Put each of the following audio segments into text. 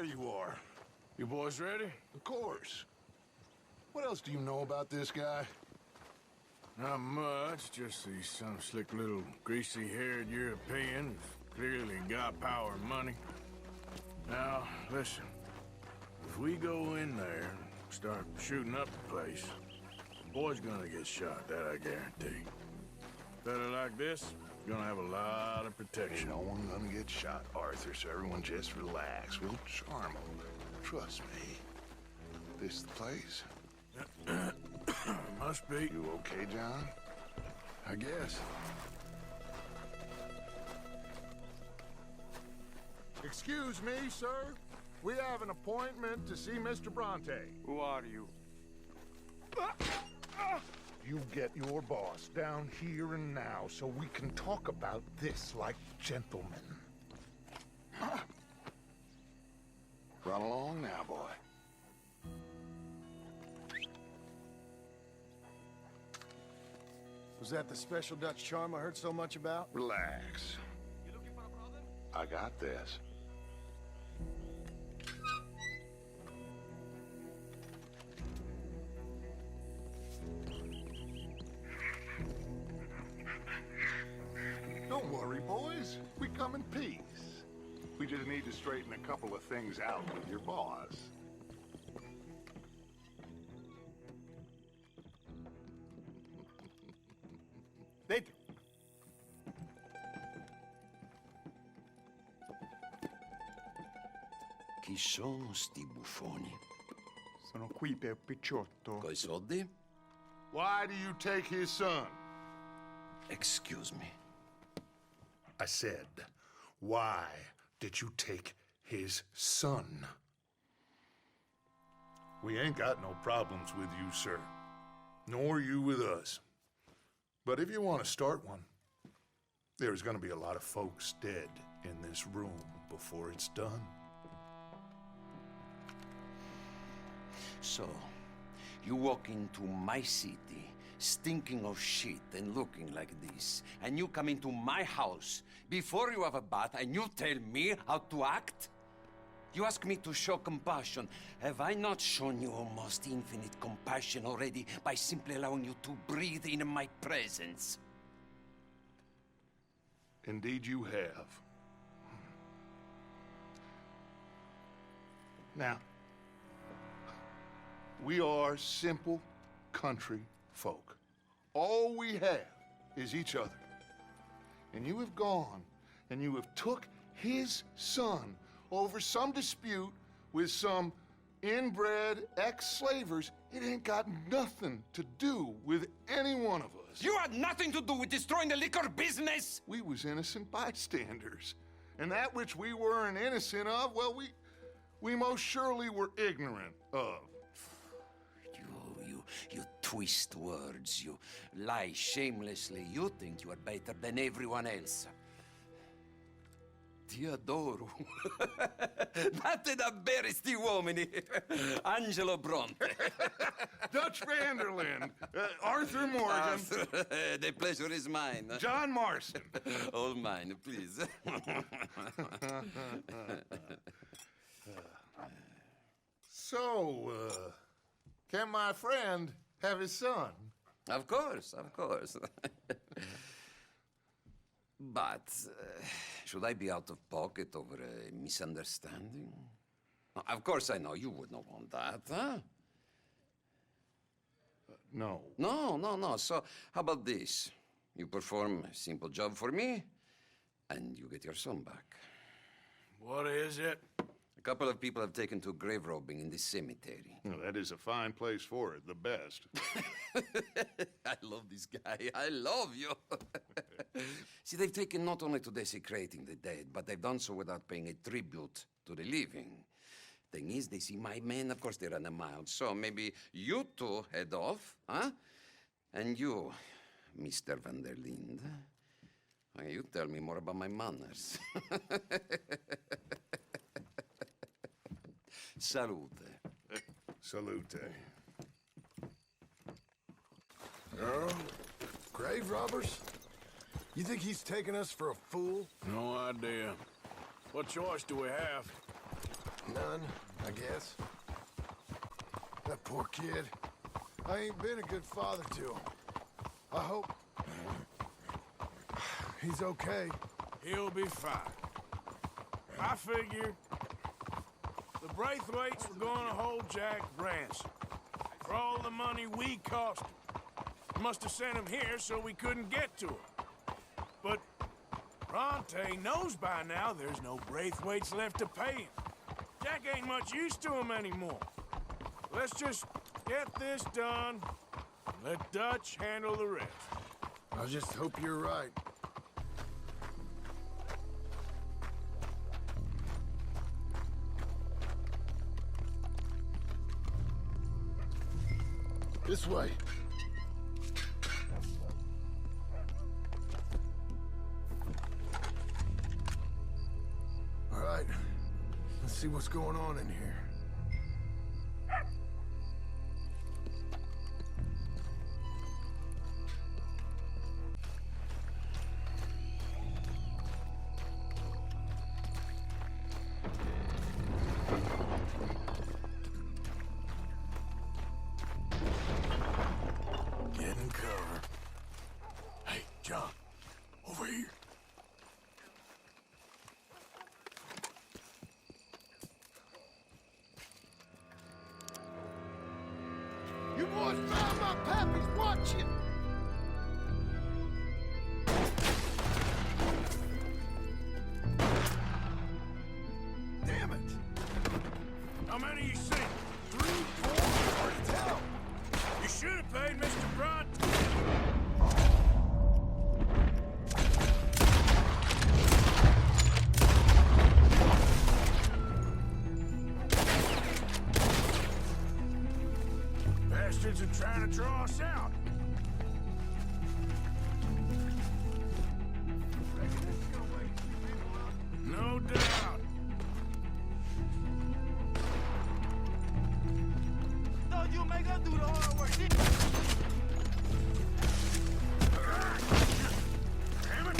you are. You boys ready? Of course. What else do you know about this guy? Not much, just he's some slick little greasy-haired European who's clearly got power and money. Now, listen. If we go in there and start shooting up the place, the boy's gonna get shot, that I guarantee. Fella like this is gonna have a lot of protection. Ain't no one gonna get shot, Arthur, so everyone just relax. We'll charm them. Trust me. This the place? Must be. You okay, John? I guess. Excuse me, sir. We have an appointment to see Mr. Bronte. Who are you? You get your boss down here and now so we can talk about this like gentlemen. Run along now, boy. Was that the special Dutch charm I heard so much about? Relax. You looking for a problem? I got this. Don't worry, boys. We come in peace. We just need to straighten a couple of things out with your boss. Dentro. Chi sono sti buffoni? Sono qui per Picciotto. Coi soldi? Why do you take his son? Excuse me. I said, why did you take his son? We ain't got no problems with you, sir. Nor you with us. But if you want to start one, there's gonna be a lot of folks dead in this room before it's done. So, you walk into my city, stinking of shit and looking like this, and you come into my house before you have a bath and you tell me how to act? You ask me to show compassion. Have I not shown you almost infinite compassion already by simply allowing you to breathe in my presence? Indeed you have. Now, we are simple country folk. All we have is each other. And you have gone and you have took his son over some dispute with some inbred ex-slavers. It ain't got nothing to do with any one of us. You had nothing to do with destroying the liquor business! We was innocent bystanders. And that which we weren't innocent of, well, we most surely were ignorant of. You twist words, you lie shamelessly, you think you are better than everyone else. Ti adoro. Date davvero sti uomini. Angelo Bronte. Dutch Vanderlyn, Arthur Morgan, The pleasure is mine. John Marston. All mine, please. So, can my friend have his son? Of course, of course. But should I be out of pocket over a misunderstanding? Of course I know you would not want that, huh? No. No. So how about this? You perform a simple job for me, and you get your son back. What is it? A couple of people have taken to grave robbing in this cemetery. Well, that is a fine place for it, the best. I love this guy. I love you. See, they've taken not only to desecrating the dead, but they've done so without paying a tribute to the living. Thing is, they see my men, of course they run a mile. So maybe you two head off, huh? And you, Mr. Van der Linde, you tell me more about my manners. Salute. Salute. Oh, grave robbers? You think he's taking us for a fool? No idea. What choice do we have? None, I guess. That poor kid. I ain't been a good father to him. I hope... he's okay. He'll be fine. I figure the Braithwaites were gonna hold Jack ransom for all the money we cost him. Must have sent him here so we couldn't get to him. But Parte knows by now there's no Braithwaites left to pay him. Jack ain't much use to him anymore. Let's just get this done and let Dutch handle the rest. I just hope you're right. This way. All right. Let's see what's going on in here. Getting cover. Hey, John. Over here. You boys found my pappy's watching! Damn it! How many you seen? 3, 4, hard to tell. You should have paid Mr. Bronte. Bastards are trying to draw us out. No doubt. Thought you make us do the hard work, didn't you? Damn it!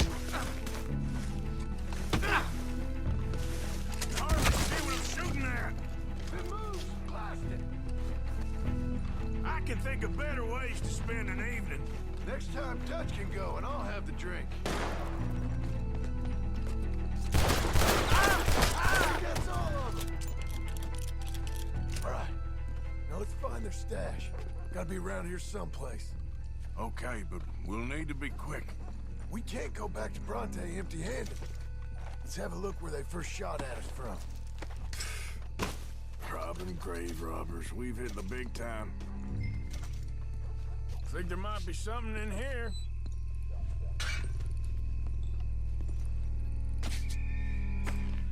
Hard to see what I'm shooting at. It moves! Blast it! I can think of better ways to spend an evening. Next time, Dutch can go, and I'll have the drink. That's all of them! All right. Now let's find their stash. Gotta be around here someplace. Okay, but we'll need to be quick. We can't go back to Bronte empty-handed. Let's have a look where they first shot at us from. Robbing grave robbers. We've hit the big time. Think there might be something in here.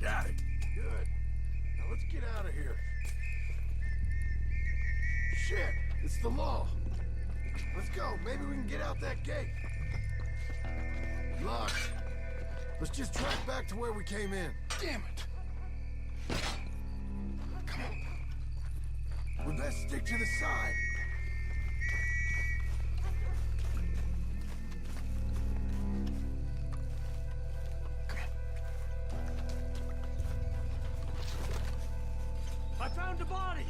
Got it. Good. Now let's get out of here. Shit! It's the law. Let's go. Maybe we can get out that gate. Locked. Let's just track back to where we came in. Damn it. Come on. We best stick to the side. I found a body!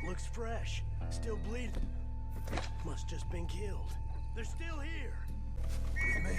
Looks fresh. Still bleeding. Must just been killed. They're still here. With me.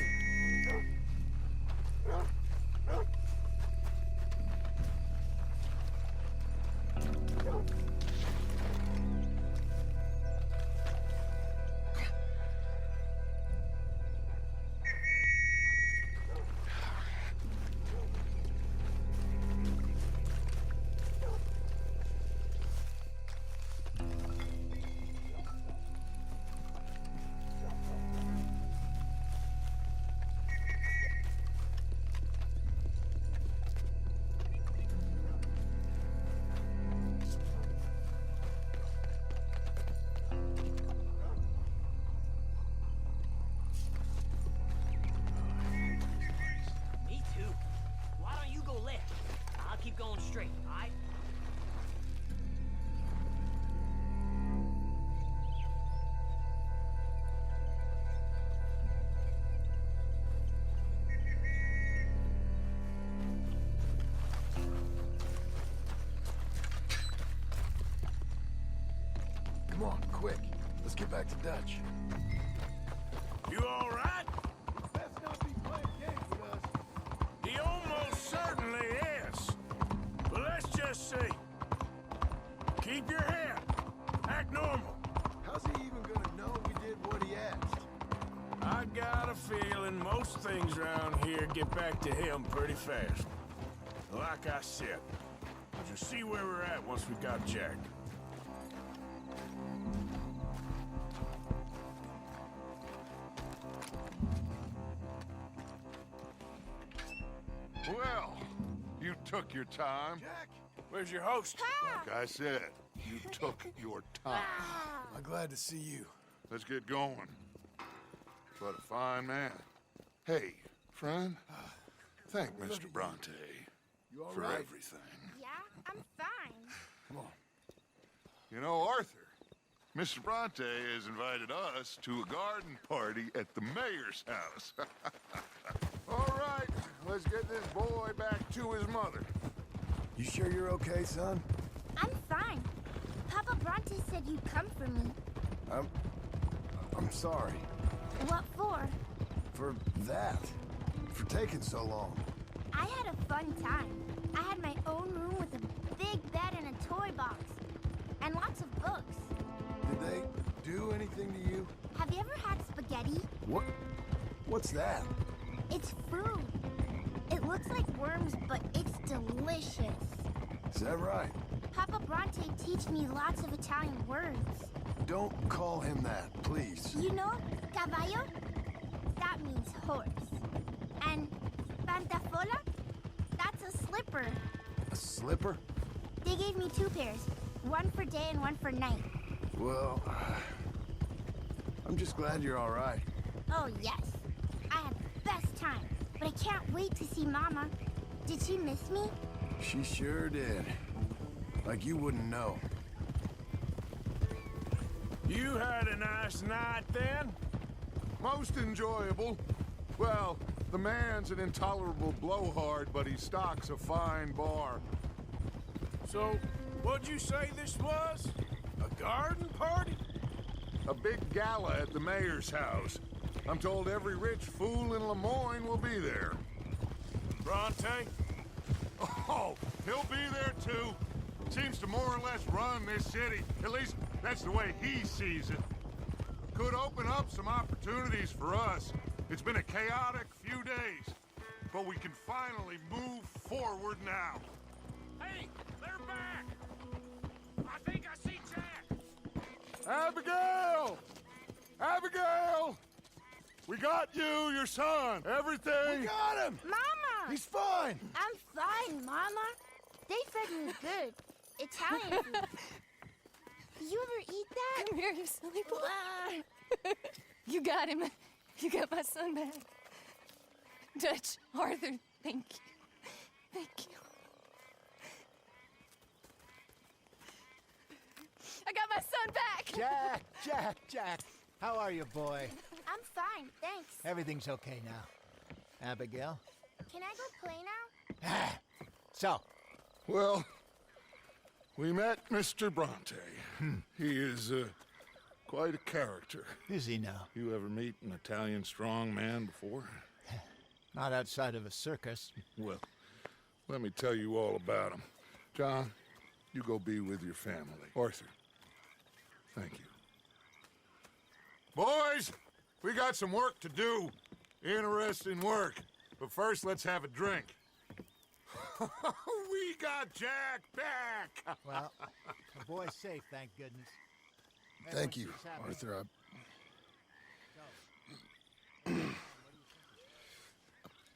Come on, quick. Let's get back to Dutch. You all right? Best not be playing games with us. He almost certainly is. But let's just see. Keep your head. Act normal. How's he even gonna know we did what he asked? I got a feeling most things around here get back to him pretty fast. Like I said, we'll just see where we're at once we got Jack. Well, you took your time. Jack! Where's your host? Like I said, you took your time. I'm glad to see you. Let's get going. What a fine man. Hey, friend, thank Mr. Bronte You all for right? everything. Yeah, I'm fine. Come on. You know, Arthur, Mr. Bronte has invited us to a garden party at the mayor's house. All right, let's get this boy back to his mother. You sure you're okay, son? I'm fine. Papa Bronte said you'd come for me. I'm sorry. What for? For that. For taking so long. I had a fun time. I had my own room with a big bed and a toy box. And lots of books. Did they do anything to you? Have you ever had spaghetti? What's that? It's food. It looks like worms, but it's delicious. Is that right? Papa Bronte teach me lots of Italian words. Don't call him that, please. You know, caballo? That means horse. And pantafola? That's a slipper. A slipper? They gave me 2 pairs. One for day and one for night. Well, I'm just glad you're all right. Oh, yes. I had the best time. But I can't wait to see Mama. Did she miss me? She sure did. Like you wouldn't know. You had a nice night then? Most enjoyable. Well, the man's an intolerable blowhard, but he stocks a fine bar. So, what'd you say this was? A garden party? A big gala at the mayor's house. I'm told every rich fool in Lemoyne will be there. Bronte? Oh, he'll be there too. Seems to more or less run this city. At least that's the way he sees it. Could open up some opportunities for us. It's been a chaotic few days, but we can finally move forward now. Hey, they're back! I think I see Jack! Abigail! Abigail! We got you, your son, everything. We got him! Mama! He's fine! I'm fine, Mama. They fed me good. Italian food. Did you ever eat that? Come here, you silly boy. You got him. You got my son back. Dutch, Arthur, thank you. Thank you. I got my son back! Jack. How are you, boy? I'm fine, thanks. Everything's okay now. Abigail? Can I go play now? So, Well, we met Mr. Bronte. He is quite a character. is he now? You ever meet an Italian strong man before? Not outside of a circus. Well, let me tell you all about him. John, you go be with your family. Arthur, thank you. Boys, we got some work to do. Interesting work. But first, let's have a drink. We got Jack back! Well, the boy's safe, thank goodness. Thank you, Everyone seems happy. Arthur.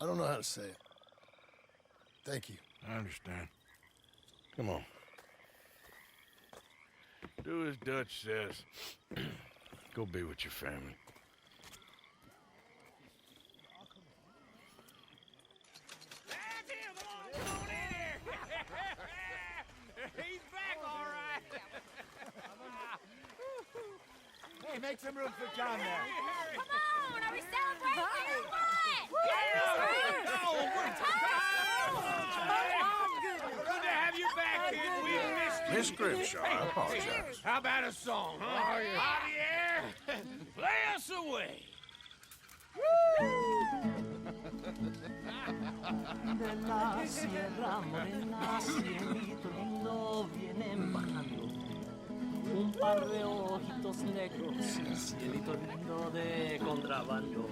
I don't know how to say it. Thank you. I understand. Come on. Do as Dutch says. Go be with your family. That's him! Come on in here! He's back, all right! Hey, make some room for John there. Come on, are we celebrating or what? Good to have you back, kid. We missed Miss Grimshaw, I apologize. How about a song, huh? Javier, play us away. De la sierra morena, cielito lindo, vienen bajando un par de ojitos negros, cielito lindo de contrabando.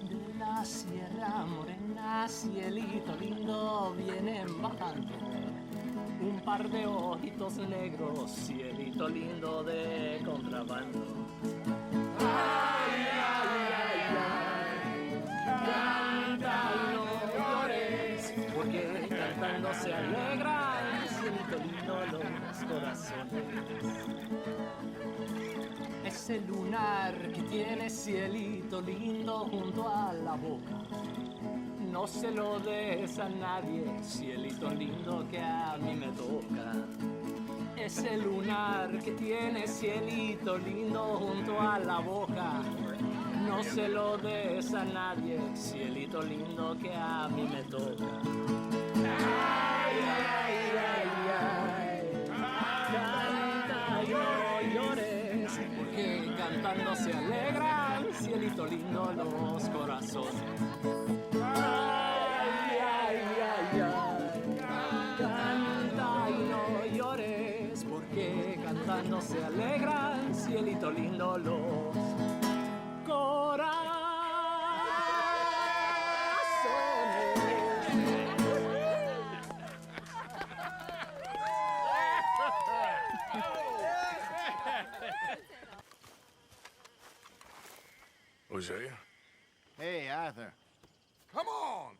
De la sierra morena, cielito lindo, vienen bajando un par de ojitos negros, cielito lindo de contrabando. Ay, ay, ay, ay, canta y no llores, porque cantando se alegran, cielito lindo, los corazones. Ese lunar que tiene cielito lindo junto a la boca, no se lo des a nadie, cielito lindo que a mí me toca. Ese lunar que tiene cielito lindo junto a la boca, no se lo des a nadie, cielito lindo que a mí me toca. Ay, ay, ay, ay, canta y no llores, porque cantando se alegran, cielito lindo, los corazones. Ay, ay, ay, ay, canta y no llores, porque cantando se alegran, cielito lindo, los corazones. Hosea? Hey, Arthur. Come on!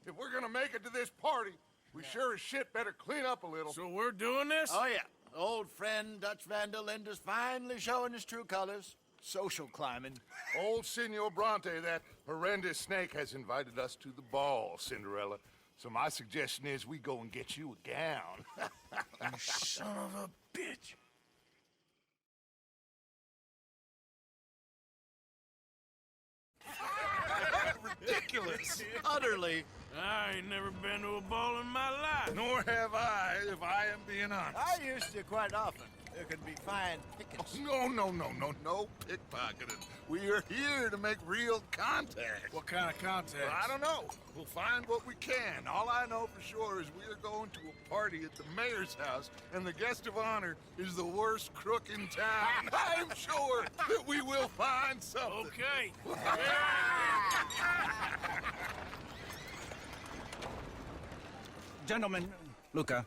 If we're gonna make it to this party, we sure as shit better clean up a little. So we're doing this? Oh, yeah. Old friend Dutch Van der Linder's finally showing his true colors. Social climbing. Old Senor Bronte, that horrendous snake, has invited us to the ball, Cinderella. So my suggestion is we go and get you a gown. You son of a bitch. Ridiculous! Utterly. I ain't never been to a ball in my life. Nor have I, if I am being honest. I used to quite often. There could be fine pickets. No pickpocketing. We are here to make real contact. What kind of contact? I don't know. We'll find what we can. All I know for sure is we are going to a party at the mayor's house, and the guest of honor is the worst crook in town. I'm sure that we will find something. Okay. Gentlemen, Luca,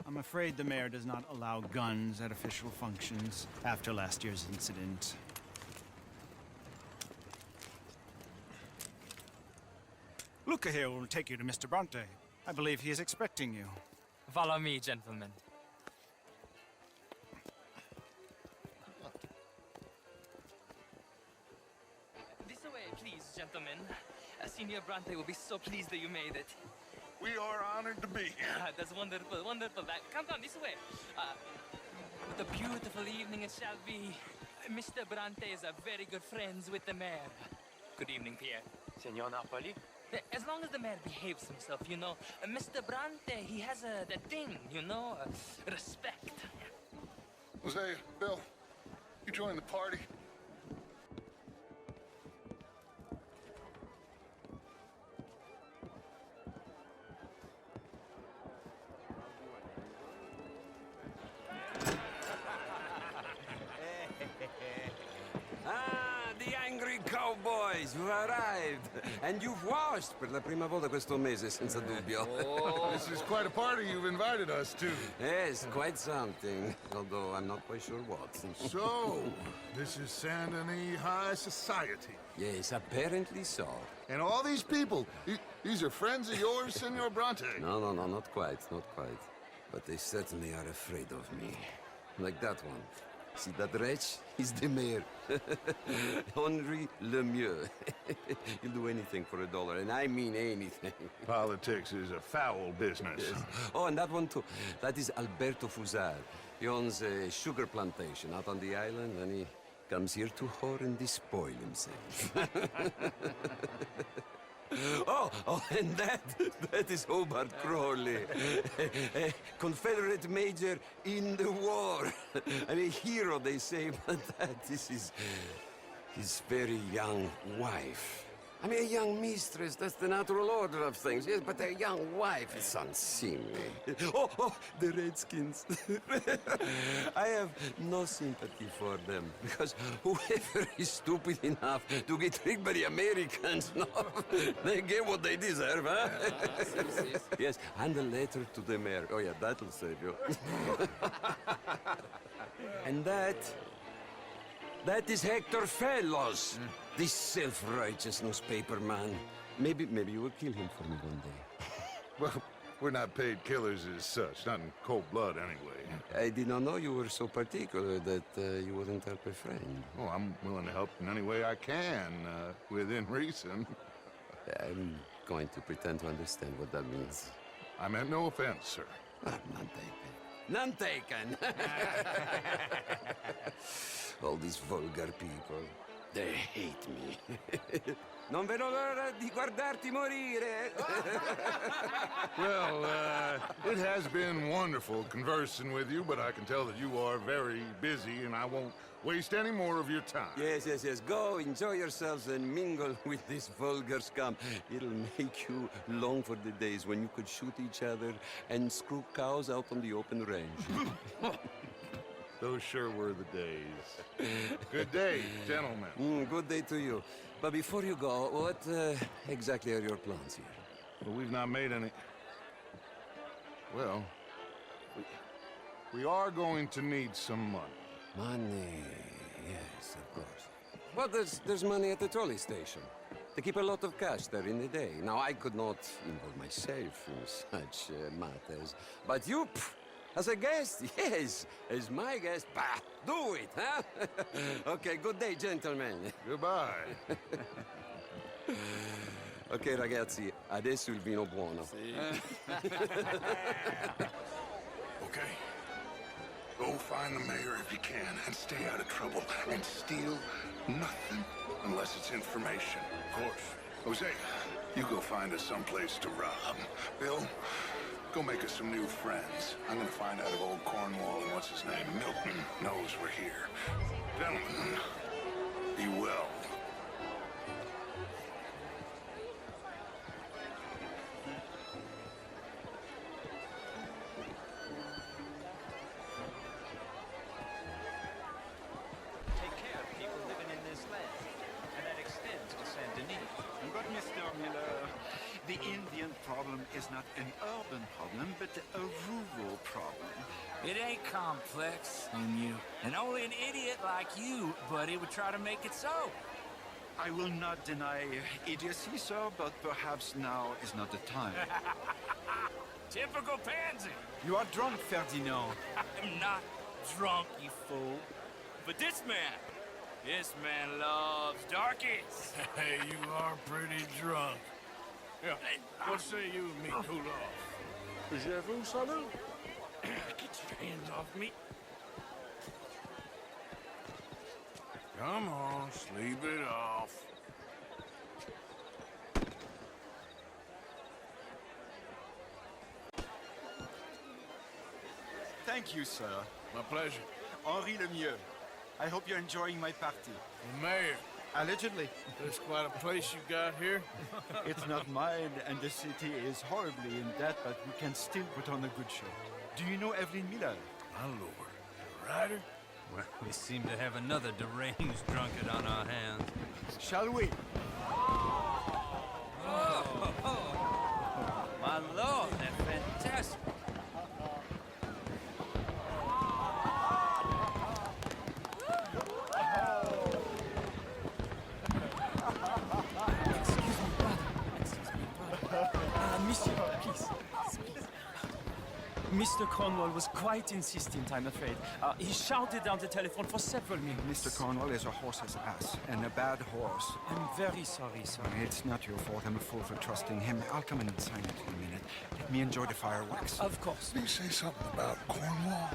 I'm afraid the mayor does not allow guns at official functions after last year's incident. Luca here will take you to Mr. Bronte. I believe he is expecting you. Follow me, gentlemen. This way, please, gentlemen. Senior Bronte will be so pleased that you made it. We are honored to be here. That's wonderful, wonderful. Come this way. What a beautiful evening it shall be. Mr. Bronte is very good friends with the mayor. Good evening, Pierre. Senor Napoli? As long as the mayor behaves himself, you know. Mr. Bronte, he has that thing, you know, respect. Hosea, Bill, you join the party. The angry cowboys who arrived. And you've washed per la prima volta questo mese, senza dubbio. This is quite a party you've invited us to. Yes, quite something. Although I'm not quite sure what. So, this is Saint Denis High Society. Yes, apparently so. And all these people, these are friends of yours, Senor Bronte? No, not quite, not quite. But they certainly are afraid of me. Like that one. See that wretch? He's the mayor. Henri Lemieux. He'll do anything for $1, and I mean anything. Politics is a foul business. Yes. Oh, and that one too. That is Alberto Fusar. He owns a sugar plantation out on the island, and he comes here to whore and despoil himself. And that is Hobart Crawley, a Confederate major in the war. I mean, hero, they say, but that is his very young wife. I mean, a young mistress, that's the natural order of things, yes, but a young wife is unseemly. Oh, the Redskins. I have no sympathy for them, because whoever is stupid enough to get tricked by the Americans, no, they get what they deserve, huh? Yes, and a letter to the mayor. Oh, yeah, that'll save you. And that is Hector Fellows. This self-righteous newspaper man. Maybe you will kill him for me one day. Well, we're not paid killers as such, not in cold blood anyway. I did not know you were so particular that you wouldn't help a friend. Oh, I'm willing to help in any way I can, within reason. I'm going to pretend to understand what that means. I meant no offense, sir. None taken. None taken! All these vulgar people. They hate me. Non vedo l'ora di guardarti morire. Well, it has been wonderful conversing with you, but I can tell that you are very busy, and I won't waste any more of your time. Yes. Go, enjoy yourselves, and mingle with this vulgar scum. It'll make you long for the days when you could shoot each other and screw cows out on the open range. Those sure were the days. Good day, gentlemen. Good day to you. But before you go, what exactly are your plans here? Well, we've not made any... Well, we are going to need some money. Money, yes, of course. Well, there's money at the trolley station. They keep a lot of cash there in the day. Now, I could not involve myself in such matters. But you... As a guest? Yes. As my guest? Bah, do it, huh? Okay, good day, gentlemen. Goodbye. Ok, ragazzi, adesso il vino buono. Okay. Go find the mayor if you can, and stay out of trouble, and steal nothing unless it's information. Of course. Jose, you go find us someplace to rob. Bill, go make us some new friends. I'm gonna find out if old Cornwall and what's-his-name, Milton, knows we're here. Gentlemen, be well. Take care of people living in this land, and that extends to Saint Denis. But Mr. Miller, the Indian problem is not an urban problem, but a rural problem. It ain't complex, you. And only an idiot like you, buddy, would try to make it so. I will not deny idiocy, sir, but perhaps now is not the time. Typical pansy. You are drunk, Ferdinand. I'm not drunk, you fool. But this man loves darkies. Hey, you are pretty drunk. Yeah, what say you and me cool off? Je vous salute. Get your hands off me. Come on, sleep it off. Thank you, sir. My pleasure. Henri Lemieux. I hope you're enjoying my party. The mayor. Allegedly. That's quite a place you got here. It's not mine, and the city is horribly in debt, but we can still put on a good show. Do you know Evelyn Miller? My lord. The writer? Well, we seem to have another deranged drunkard on our hands. Shall we? My lord, they're fantastic. Monsieur, please. Mr. Cornwall was quite insistent, I'm afraid. He shouted down the telephone for several minutes. Mr. Cornwall is a horse's ass, and a bad horse. I'm very sorry, sir. It's not your fault. I'm a fool for trusting him. I'll come in and sign it in a minute. Let me enjoy the fireworks. Of course. Did you say something about Cornwall?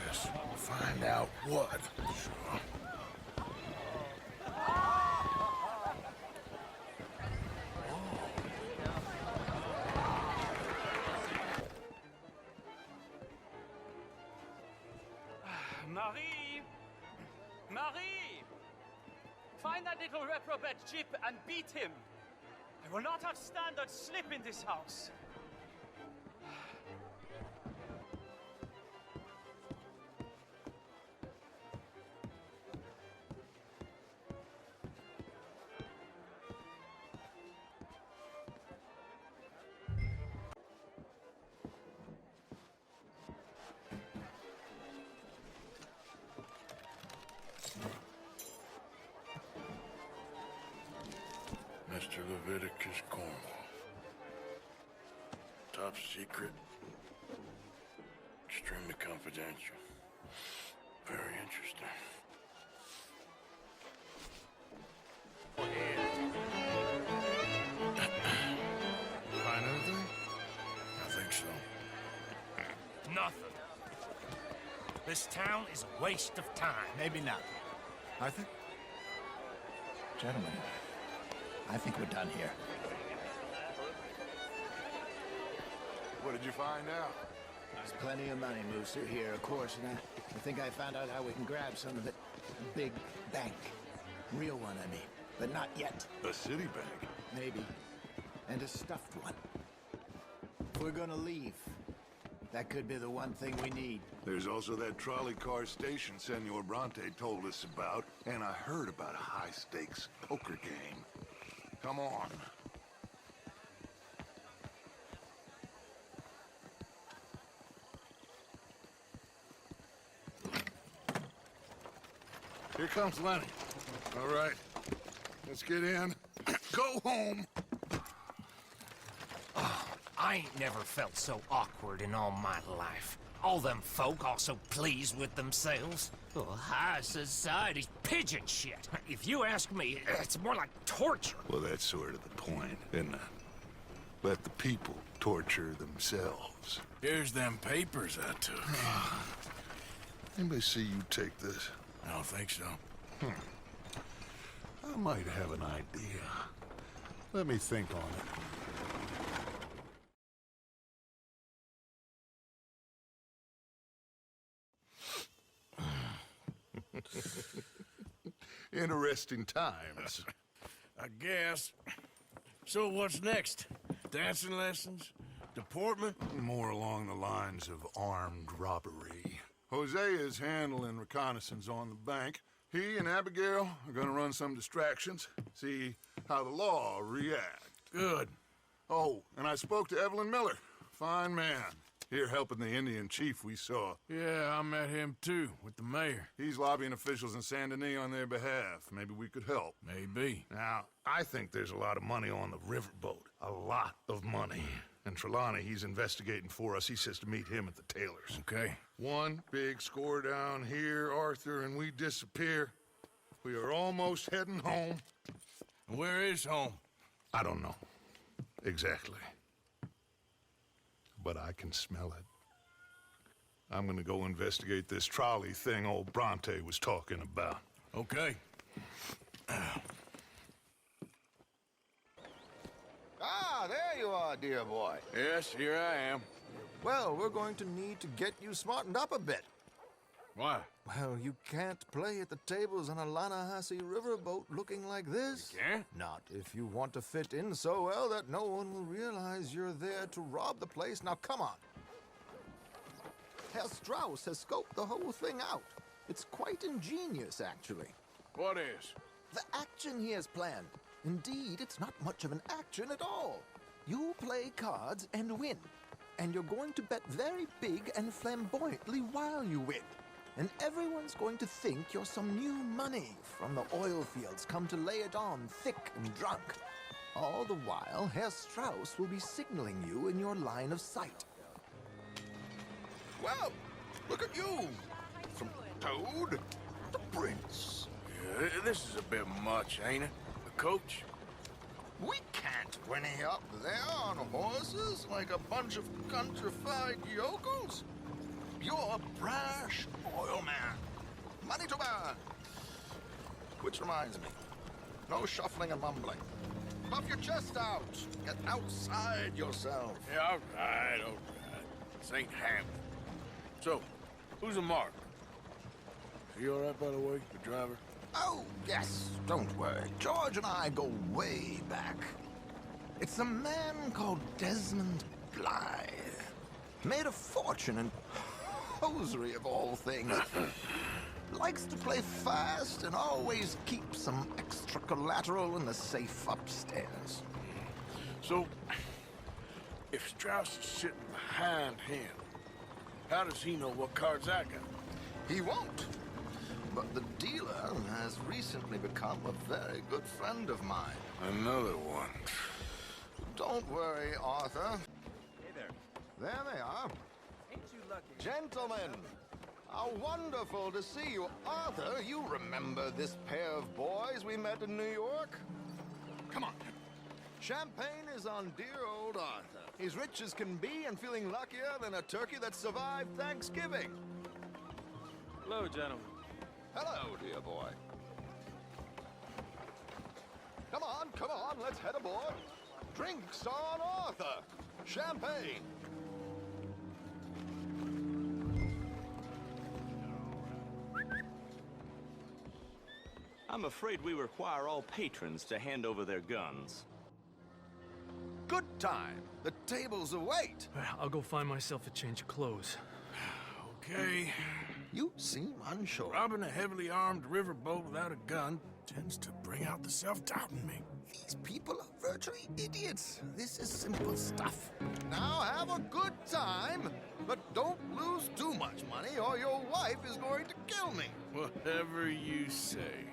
Yes, we'll find out what. Sure. Marie! Marie! Find that little reprobate Jip and beat him. I will not have standard slip in this house. Mr. Leviticus Cornwall. Top secret. Extremely confidential. Very interesting. Find anything? I think so. Nothing. This town is a waste of time. Maybe not. Arthur? Gentlemen, I think we're done here. What did you find out? There's plenty of money moves through here, of course, and I think I found out how we can grab some of it. A big bank. Real one, I mean. But not yet. A city bank? Maybe. And a stuffed one. If we're gonna leave, that could be the one thing we need. There's also that trolley car station Senor Bronte told us about, and I heard about a high-stakes poker game. Come on. Here comes Lenny. All right, let's get in. Go home. I ain't never felt so awkward in all my life. All them folk all so pleased with themselves. Oh, high society's pigeon shit. If you ask me, it's more like torture. Well, that's sort of the point, isn't it? Let the people torture themselves. Here's them papers I took. Anybody see you take this? I don't think so. I might have an idea. Let me think on it. Interesting times. I guess. So what's next? Dancing lessons? Deportment? More along the lines of armed robbery. Hosea is handling reconnaissance on the bank. He and Abigail are gonna run some distractions, see how the law react. Good. Oh, and I spoke to Evelyn Miller. Fine man. Here helping the Indian chief we saw. Yeah, I met him too, with the mayor. He's lobbying officials in Saint Denis on their behalf. Maybe we could help. Maybe. Now, I think there's a lot of money on the riverboat. A lot of money. And Trelawney, he's investigating for us. He says to meet him at the Taylor's. Okay. One big score down here, Arthur, and we disappear. We are almost heading home. Where is home? I don't know. Exactly. But I can smell it. I'm gonna go investigate this trolley thing old Bronte was talking about. Okay. Ah, there you are, dear boy. Yes, here I am. Well, we're going to need to get you smartened up a bit. Why? Well, you can't play at the tables on a Lannahechee riverboat looking like this. You can't? Not if you want to fit in so well that no one will realize you're there to rob the place. Now, come on. Herr Strauss has scoped the whole thing out. It's quite ingenious, actually. What is? The action he has planned. Indeed, it's not much of an action at all. You play cards and win. And you're going to bet very big and flamboyantly while you win. And everyone's going to think you're some new money from the oil fields come to lay it on thick and drunk. All the while, Herr Strauss will be signaling you in your line of sight. Well, look at you. From Toad to Prince. Yeah, this is a bit much, ain't it? The coach? We can't whinny up there on horses like a bunch of countrified yokels. You're a brash oil man. Money to burn. Which reminds me, no shuffling and mumbling. Puff your chest out. Get outside yourself. Yeah, all right. This ain't happening. So, who's a mark? You all right, by the way, the driver? Oh, yes, don't worry. George and I go way back. It's a man called Desmond Blythe. Made a fortune in hosiery of all things. Likes to play fast and always keep some extra collateral in the safe upstairs. So, if Strauss is sitting behind him, how does he know what cards I got? He won't. But the dealer has recently become a very good friend of mine. Another one. Don't worry, Arthur. Hey there. There they are. Ain't you lucky? Gentlemen, how wonderful to see you. Arthur, you remember this pair of boys we met in New York? Come on. Champagne is on dear old Arthur. He's rich as can be and feeling luckier than a turkey that survived Thanksgiving. Hello, gentlemen. Hello, dear boy. Come on, let's head aboard. Drinks on Arthur. Champagne. I'm afraid we require all patrons to hand over their guns. Good time. The tables await. I'll go find myself a change of clothes. Okay. You seem unsure. Robbing a heavily armed riverboat without a gun tends to bring out the self-doubt in me. These people are virtually idiots. This is simple stuff. Now have a good time, but don't lose too much money or your wife is going to kill me. Whatever you say.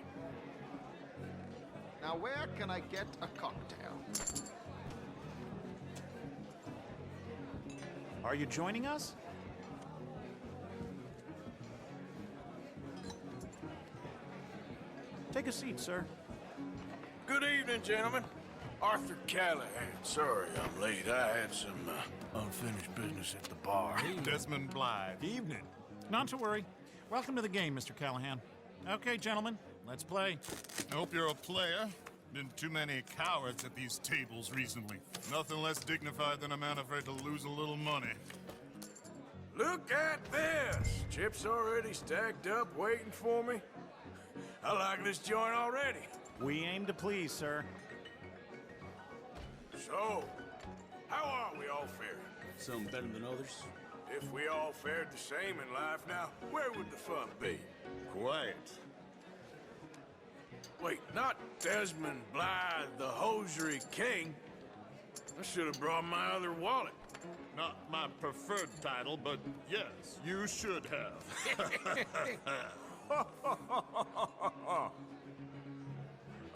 Now where can I get a cocktail? Are you joining us? Take a seat, sir. Good evening, gentlemen. Arthur Callahan. Sorry I'm late. I had some unfinished business at the bar. Desmond Blythe. Evening. Not to worry. Welcome to the game, Mr. Callahan. Okay, gentlemen, let's play. I hope you're a player. Been too many cowards at these tables recently. Nothing less dignified than a man afraid to lose a little money. Look at this! Chips already stacked up, waiting for me. I like this joint already. We aim to please, sir. So, how are we all faring? Some better than others. If we all fared the same in life now, where would the fun be? Quiet. Wait, not Desmond Blythe, the hosiery king. I should have brought my other wallet. Not my preferred title, but yes, you should have.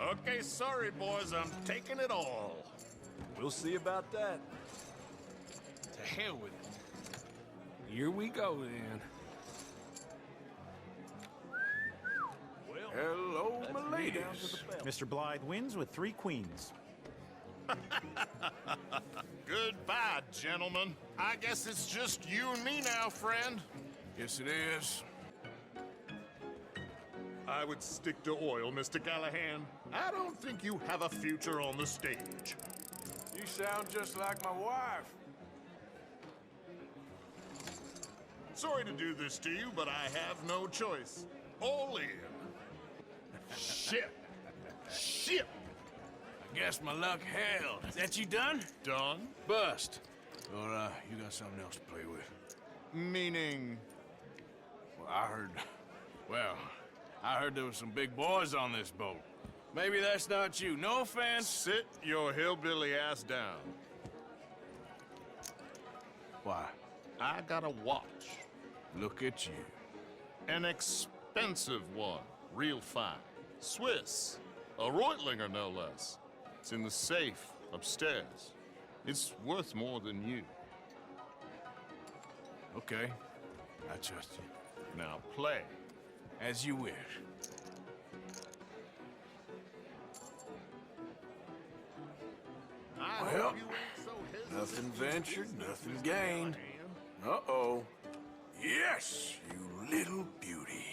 Okay, sorry, boys, I'm taking it all. We'll see about that. To hell with it. Here we go, then. Hello, my ladies. Mr. Blythe wins with 3 queens. Goodbye, gentlemen. I guess it's just you and me now, friend. Yes, it is. I would stick to oil, Mr. Callahan. I don't think you have a future on the stage. You sound just like my wife. Sorry to do this to you, but I have no choice. All in. Ship. Ship. I guess my luck held. Is that you done? Done? Bust. Or, you got something else to play with? Meaning? Well, I heard there was some big boys on this boat. Maybe that's not you. No offense. Sit your hillbilly ass down. Why? I got a watch. Look at you. An expensive one. Real fine. Swiss. A Reutlinger, no less. It's in the safe upstairs. It's worth more than you. Okay. I trust you. Now play. As you wish. Well, nothing ventured, nothing gained. Uh-oh. Yes, you little beauty.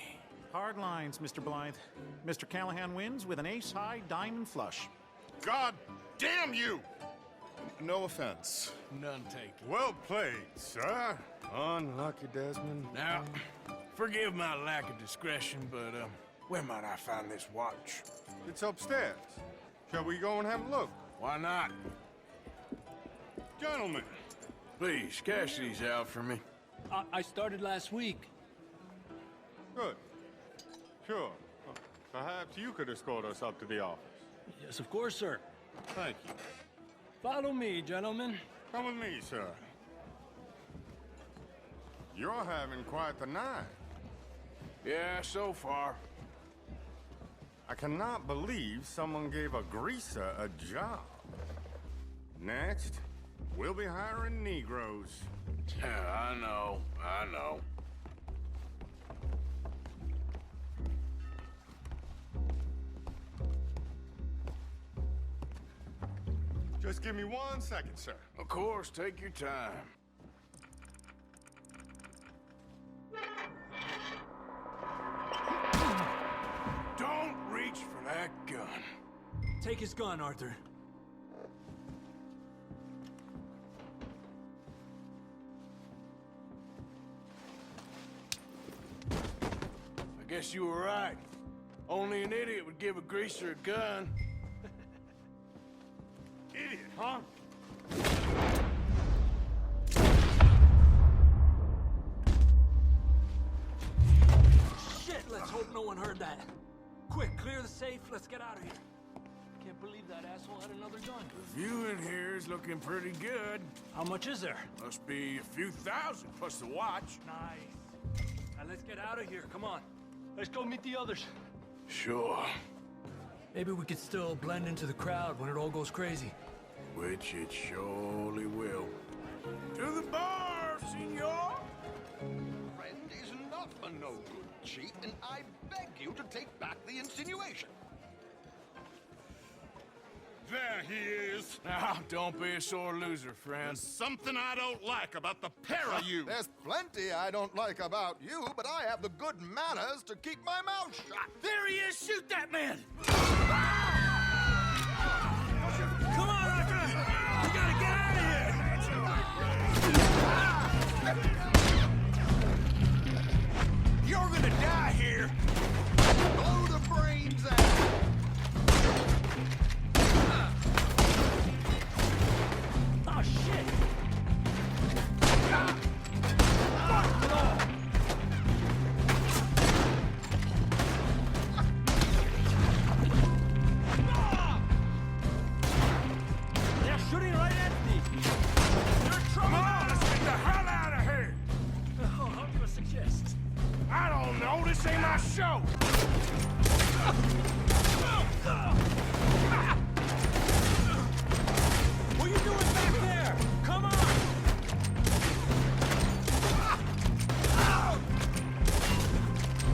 Hard lines, Mr. Blythe. Mr. Callahan wins with an ace-high diamond flush. God damn you! No offense. None taken. Well played, sir. Unlucky, Desmond. Now, Forgive my lack of discretion, but, where might I find this watch? It's upstairs. Shall we go and have a look? Why not? Gentlemen. Please, cash these out for me. I started last week. Good. Sure. Perhaps you could escort us up to the office. Yes, of course, sir. Thank you. Follow me, gentlemen. Come with me, sir. You're having quite the night. Yeah, so far. I cannot believe someone gave a greaser a job. Next, we'll be hiring Negroes. Yeah, I know. Just give me 1 second, sir. Of course, take your time. Don't reach for that gun. Take his gun, Arthur. I guess you were right. Only an idiot would give a greaser a gun. Idiot, huh? Shit, let's hope no one heard that. Quick, clear the safe. Let's get out of here. Can't believe that asshole had another gun. The view in here is looking pretty good. How much is there? Must be a few thousand, plus the watch. Nice. Now let's get out of here. Come on. Let's go meet the others. Sure. Maybe we could still blend into the crowd when it all goes crazy. Which it surely will. To the bar, senor! Friend is not a no-good cheat, and I beg you to take back the insinuation. There he is. Now, don't be a sore loser, friend. There's something I don't like about the pair of you. There's plenty I don't like about you, but I have the good manners to keep my mouth shut. There he is! Shoot that man! Come on, Arthur! We gotta get out of here! You're gonna die here. Blow the brains out. Oh, shit! They're shooting right at me! They're in trouble! Come on, let's get the hell out of here! Oh, how do you suggest? I don't know, this ain't my show! What are you doing back there? Come on!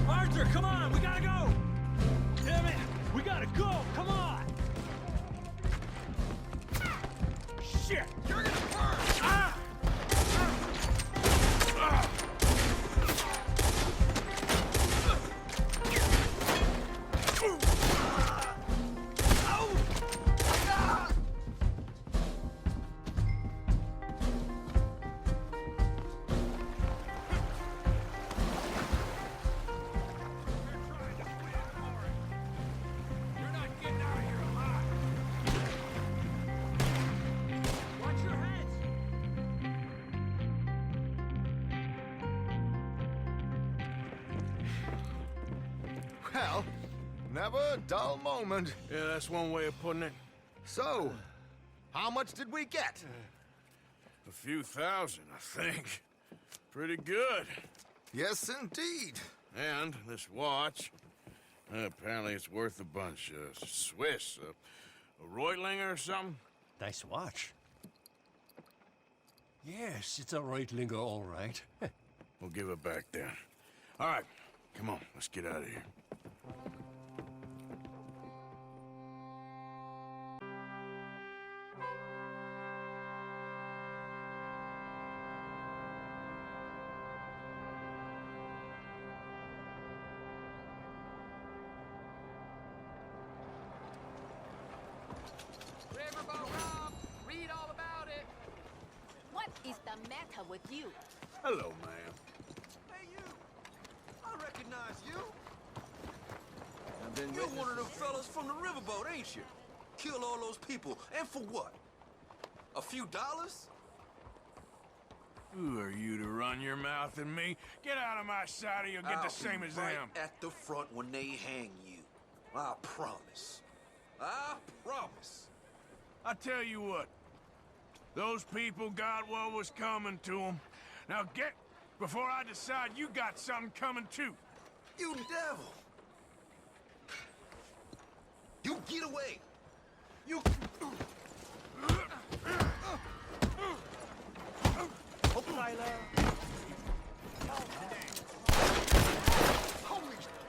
Arthur, come on! We gotta go! Damn it! We gotta go! Come on! Shit! You're gonna burn. Ah! You're not getting out of here alive! Watch your heads! Well, never a dull moment. Yeah, that's one way of putting it. So, how much did we get? A few thousand, I think. Pretty good. Yes, indeed. And this watch, apparently it's worth a bunch. Swiss, a Reutlinger or something? Nice watch. Yes, it's a Reutlinger, all right. We'll give it back then. All right, come on, let's get out of here. Riverboat Rob, read all about it. What is the matter with you? Hello, ma'am. Hey, you! been You're one of them fellas from the riverboat, ain't you? Kill all those people, and for what? A few dollars? Who are you to run your mouth at me? Get out of my sight or you'll get the same as right them. At the front when they hang you. I promise. I promise. I tell you what, those people got what was coming to them. Now get before I decide you got something coming too. You devil! You get away! You...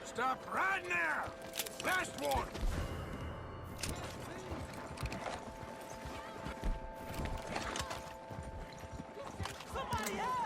Stop right now! Last one! Somebody else!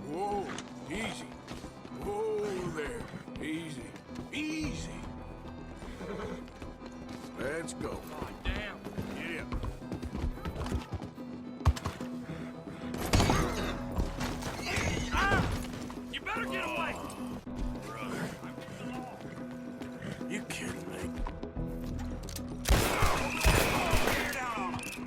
whoa, easy. Whoa there, easy, easy. Let's go. Damn. Yeah. Ah! You better get away! Brother. You kidding me? Bear down on him.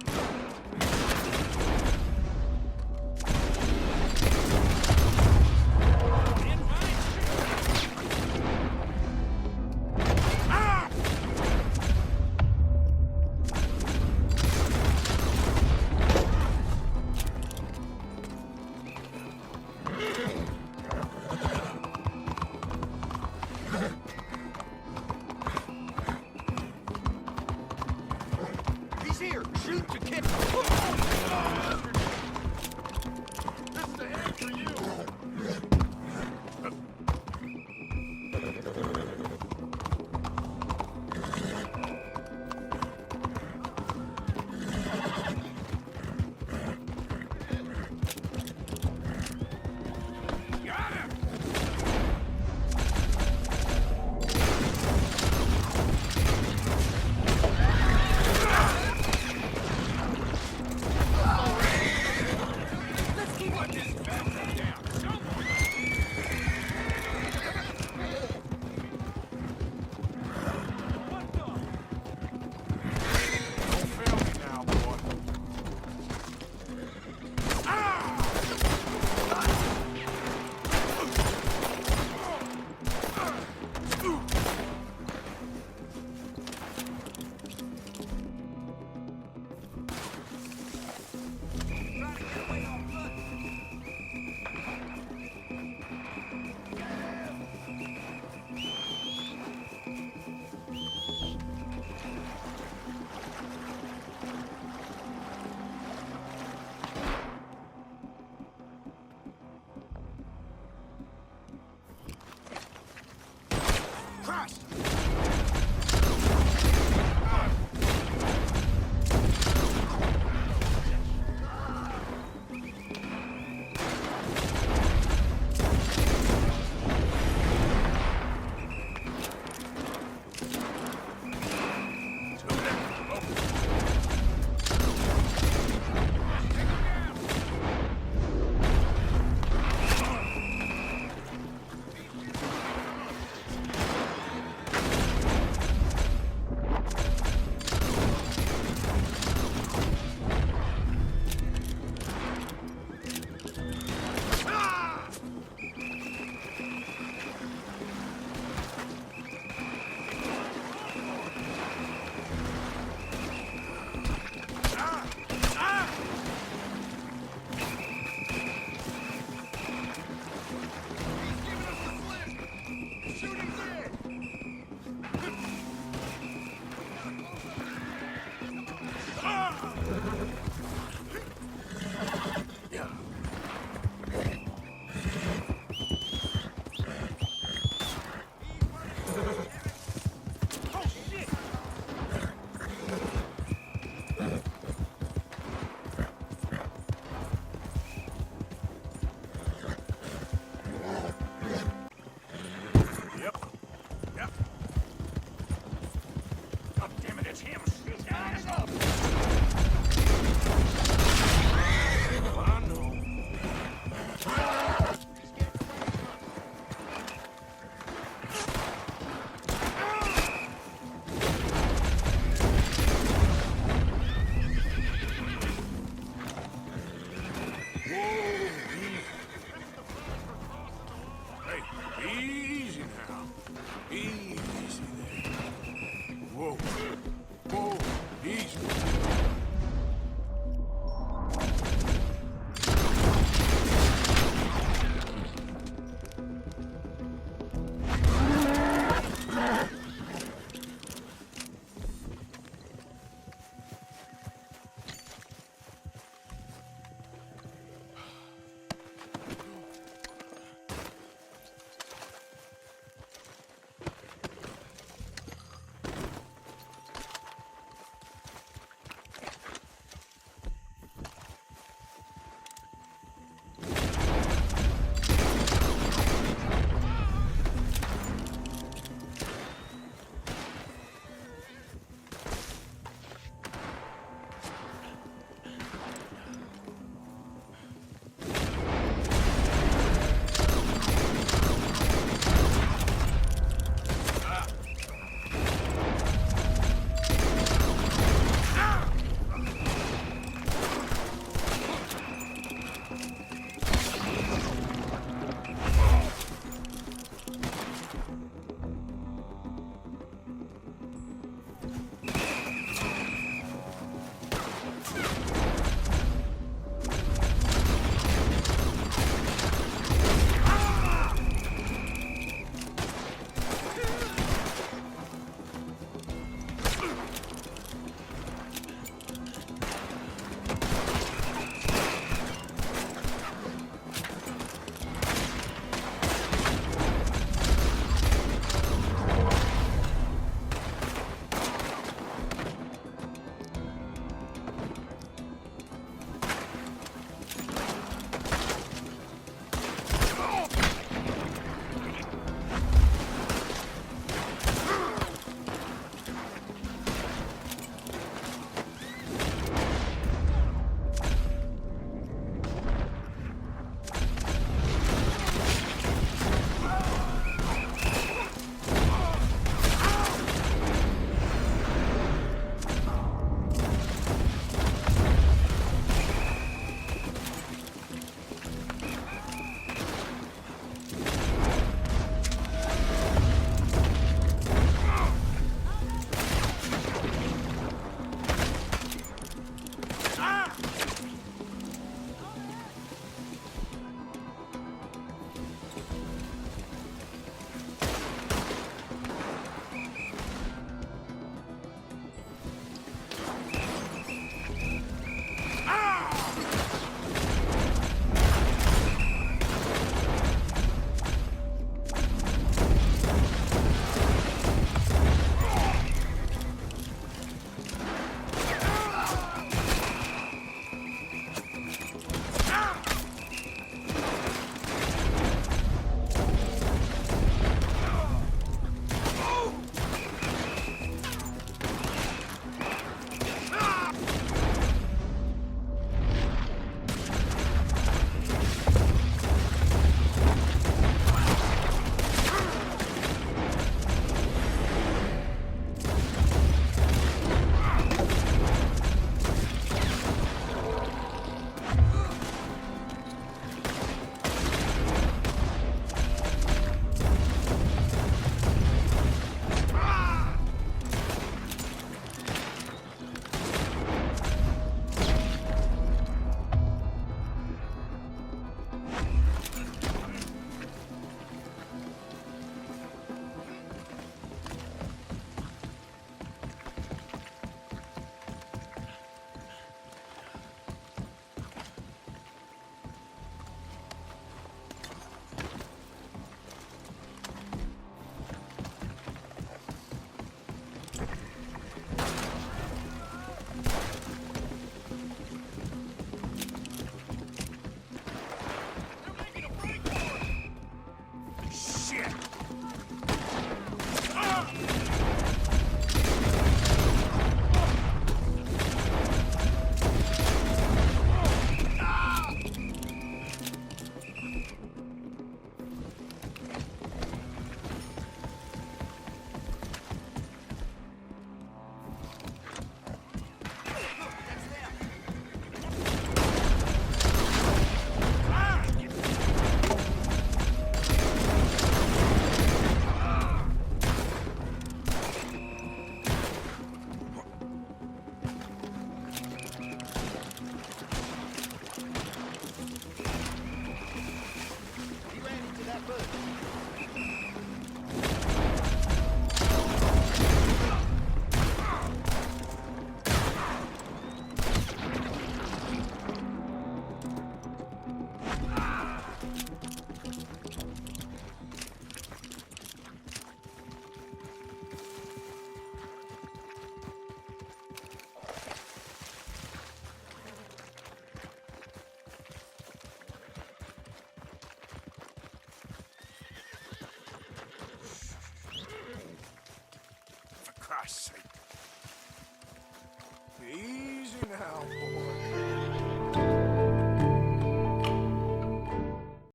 us.